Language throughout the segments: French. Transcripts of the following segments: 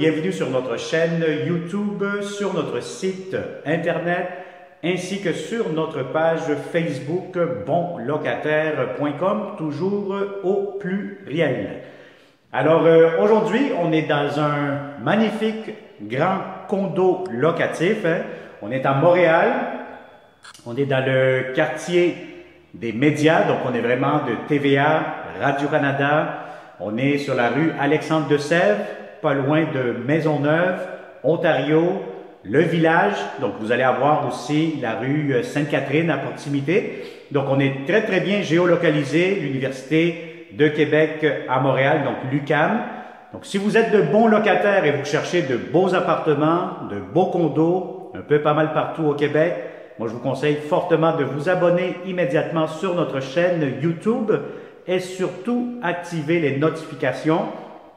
bienvenue sur notre chaîne YouTube, sur notre site internet, ainsi que sur notre page Facebook bonlocataire.com, toujours au pluriel. Alors aujourd'hui, on est dans un magnifique grand condo locatif. On est à Montréal, on est dans le quartier des médias, donc on est vraiment de TVA, Radio-Canada. On est sur la rue Alexandre-de-Sèvres, pas loin de Maisonneuve, Ontario, le village. Donc vous allez avoir aussi la rue Sainte-Catherine à proximité. Donc on est très très bien géolocalisé, l'Université de Québec à Montréal, donc l'UQAM. Donc si vous êtes de bons locataires et vous cherchez de beaux appartements, de beaux condos, un peu pas mal partout au Québec, moi je vous conseille fortement de vous abonner immédiatement sur notre chaîne YouTube et surtout activer les notifications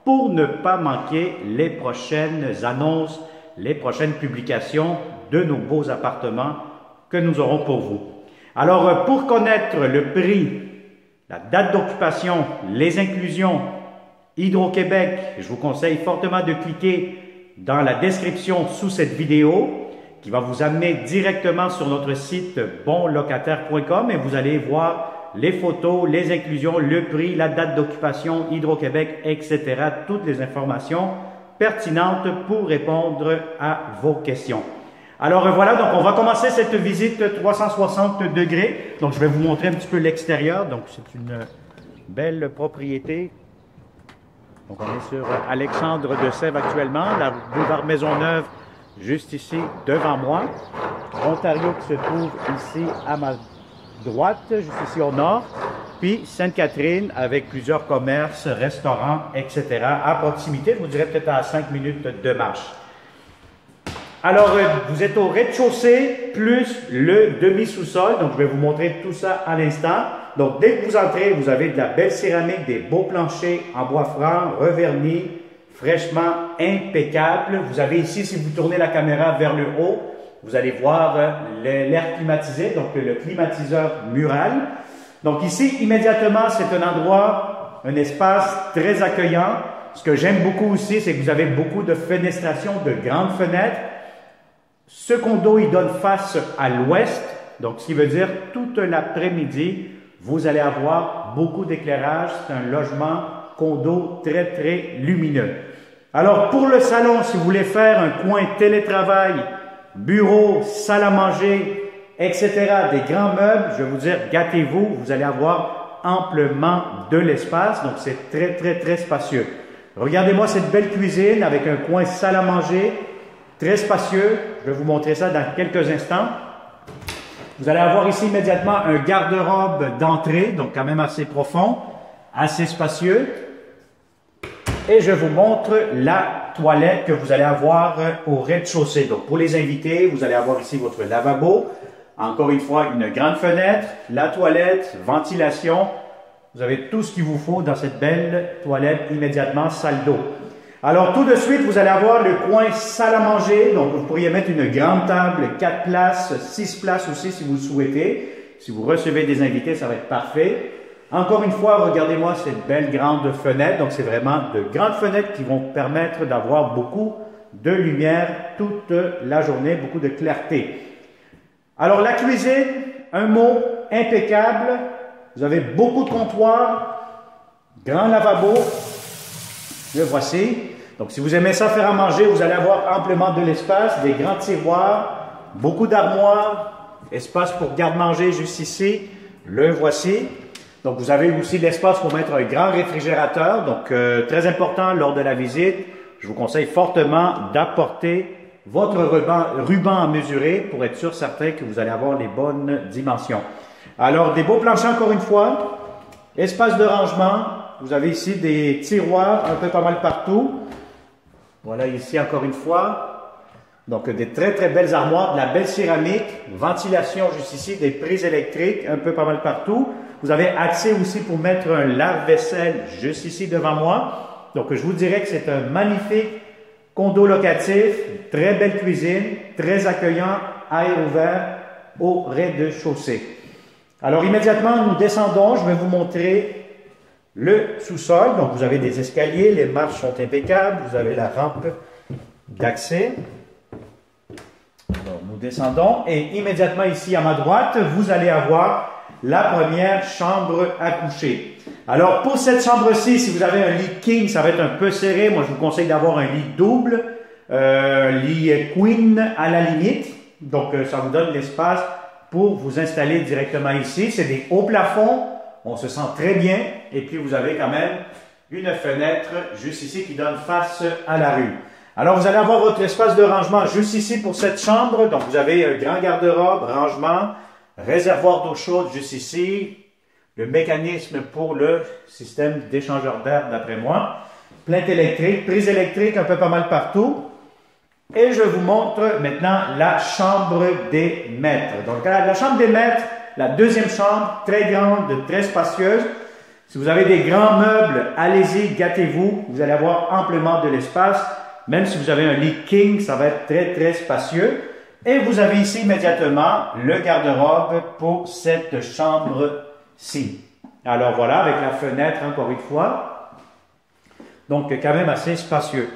pour ne pas manquer les prochaines annonces, les prochaines publications de nos beaux appartements que nous aurons pour vous. Alors, pour connaître le prix, la date d'occupation, les inclusions, Hydro-Québec, je vous conseille fortement de cliquer dans la description sous cette vidéo qui va vous amener directement sur notre site bonlocataire.com et vous allez voir les photos, les inclusions, le prix, la date d'occupation, Hydro-Québec, etc. Toutes les informations pertinentes pour répondre à vos questions. Alors voilà, donc on va commencer cette visite 360 degrés. Donc je vais vous montrer un petit peu l'extérieur. Donc c'est une belle propriété. Donc on est sur Alexandre-de-Sèvres actuellement, la boulevard Maisonneuve juste ici devant moi. Ontario qui se trouve ici à ma droite, juste ici au nord, puis Sainte-Catherine avec plusieurs commerces, restaurants, etc. à proximité, je vous dirais peut-être à 5 minutes de marche. Alors, vous êtes au rez-de-chaussée plus le demi-sous-sol, donc je vais vous montrer tout ça à l'instant. Donc, dès que vous entrez, vous avez de la belle céramique, des beaux planchers en bois franc, revernis, fraîchement impeccables. Vous avez ici, si vous tournez la caméra vers le haut, vous allez voir l'air climatisé, donc le climatiseur mural. Donc ici, immédiatement, c'est un endroit, un espace très accueillant. Ce que j'aime beaucoup aussi, c'est que vous avez beaucoup de fenestration, de grandes fenêtres. Ce condo, il donne face à l'ouest, donc ce qui veut dire toute l'après-midi, vous allez avoir beaucoup d'éclairage. C'est un logement condo très, très lumineux. Alors, pour le salon, si vous voulez faire un coin télétravail, bureau, salle à manger, etc., des grands meubles, je vais vous dire, gâtez-vous, vous allez avoir amplement de l'espace, donc c'est très, très, très spacieux. Regardez-moi cette belle cuisine avec un coin salle à manger, très spacieux. Je vais vous montrer ça dans quelques instants. Vous allez avoir ici immédiatement un garde-robe d'entrée, donc quand même assez profond, assez spacieux. Et je vous montre la toilette que vous allez avoir au rez-de-chaussée. Donc, pour les invités, vous allez avoir ici votre lavabo. Encore une fois, une grande fenêtre, la toilette, ventilation. Vous avez tout ce qu'il vous faut dans cette belle toilette immédiatement, salle d'eau. Alors, tout de suite, vous allez avoir le coin salle à manger. Donc, vous pourriez mettre une grande table, 4 places, 6 places aussi si vous le souhaitez. Si vous recevez des invités, ça va être parfait. Encore une fois, regardez-moi cette belle grande fenêtre. Donc, c'est vraiment de grandes fenêtres qui vont permettre d'avoir beaucoup de lumière toute la journée, beaucoup de clarté. Alors, la cuisine, un mot, impeccable. Vous avez beaucoup de comptoirs, grand lavabo. Le voici. Donc, si vous aimez ça faire à manger, vous allez avoir amplement de l'espace, des grands tiroirs, beaucoup d'armoires, espace pour garde-manger juste ici. Le voici. Donc, vous avez aussi l'espace pour mettre un grand réfrigérateur. Donc, très important lors de la visite. Je vous conseille fortement d'apporter votre ruban à mesurer pour être sûr certain que vous allez avoir les bonnes dimensions. Alors, des beaux planchers encore une fois. Espace de rangement. Vous avez ici des tiroirs un peu pas mal partout. Voilà ici encore une fois. Donc, des très très belles armoires, de la belle céramique, ventilation juste ici, des prises électriques un peu pas mal partout. Vous avez accès aussi pour mettre un lave-vaisselle juste ici devant moi. Donc, je vous dirais que c'est un magnifique condo locatif, très belle cuisine, très accueillant, air ouvert au rez-de-chaussée. Alors, immédiatement, nous descendons. Je vais vous montrer le sous-sol. Donc, vous avez des escaliers, les marches sont impeccables. Vous avez la rampe d'accès. Alors, nous descendons et immédiatement ici à ma droite, vous allez avoir la première chambre à coucher. Alors, pour cette chambre-ci, si vous avez un lit king, ça va être un peu serré. Moi, je vous conseille d'avoir un lit double, lit queen à la limite. Donc, ça vous donne l'espace pour vous installer directement ici. C'est des hauts plafonds. On se sent très bien. Et puis, vous avez quand même une fenêtre juste ici qui donne face à la rue. Alors, vous allez avoir votre espace de rangement juste ici pour cette chambre. Donc, vous avez un grand garde-robe, rangement, réservoir d'eau chaude juste ici, le mécanisme pour le système d'échangeur d'air d'après moi, plainte électrique, prise électrique un peu pas mal partout. Et je vous montre maintenant la chambre des maîtres. Donc, la chambre des maîtres, la deuxième chambre, très grande, très spacieuse. Si vous avez des grands meubles, allez-y, gâtez-vous. Vous allez avoir amplement de l'espace. Même si vous avez un lit king, ça va être très, très spacieux. Et vous avez ici immédiatement le garde-robe pour cette chambre-ci. Alors voilà, avec la fenêtre encore une fois. Donc quand même assez spacieux.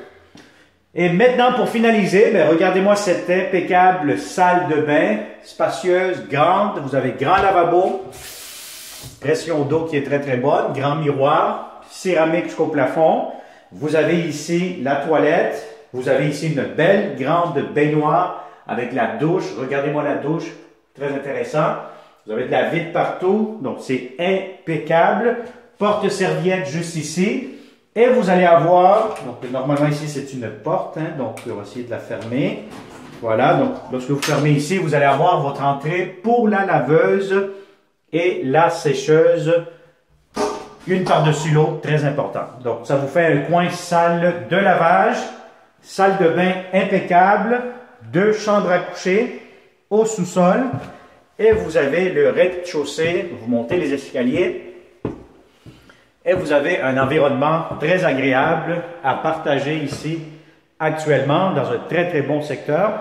Et maintenant pour finaliser, regardez-moi cette impeccable salle de bain, spacieuse, grande. Vous avez grand lavabo, pression d'eau qui est très très bonne, grand miroir, céramique jusqu'au plafond. Vous avez ici la toilette, vous avez ici une belle grande baignoire avec la douche. Regardez-moi la douche, très intéressant. Vous avez de la vide partout, donc c'est impeccable. Porte-serviette juste ici. Et vous allez avoir, donc normalement ici c'est une porte, donc on va essayer de la fermer. Voilà, donc lorsque vous fermez ici, vous allez avoir votre entrée pour la laveuse et la sécheuse. Une par-dessus l'autre, très important. Donc, ça vous fait un coin salle de lavage, salle de bain impeccable, 2 chambres à coucher au sous-sol. Et vous avez le rez-de-chaussée, vous montez les escaliers. Et vous avez un environnement très agréable à partager ici actuellement dans un très très bon secteur.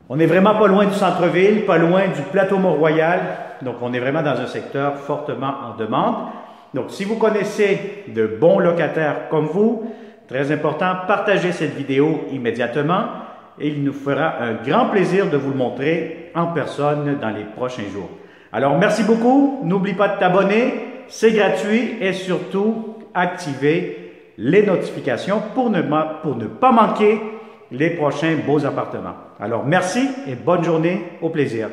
On n'est vraiment pas loin du centre-ville, pas loin du plateau Mont-Royal. Donc, on est vraiment dans un secteur fortement en demande. Donc, si vous connaissez de bons locataires comme vous, très important, partagez cette vidéo immédiatement et il nous fera un grand plaisir de vous le montrer en personne dans les prochains jours. Alors, merci beaucoup. N'oublie pas de t'abonner, c'est gratuit et surtout, activez les notifications pour ne pas manquer les prochains beaux appartements. Alors, merci et bonne journée, au plaisir.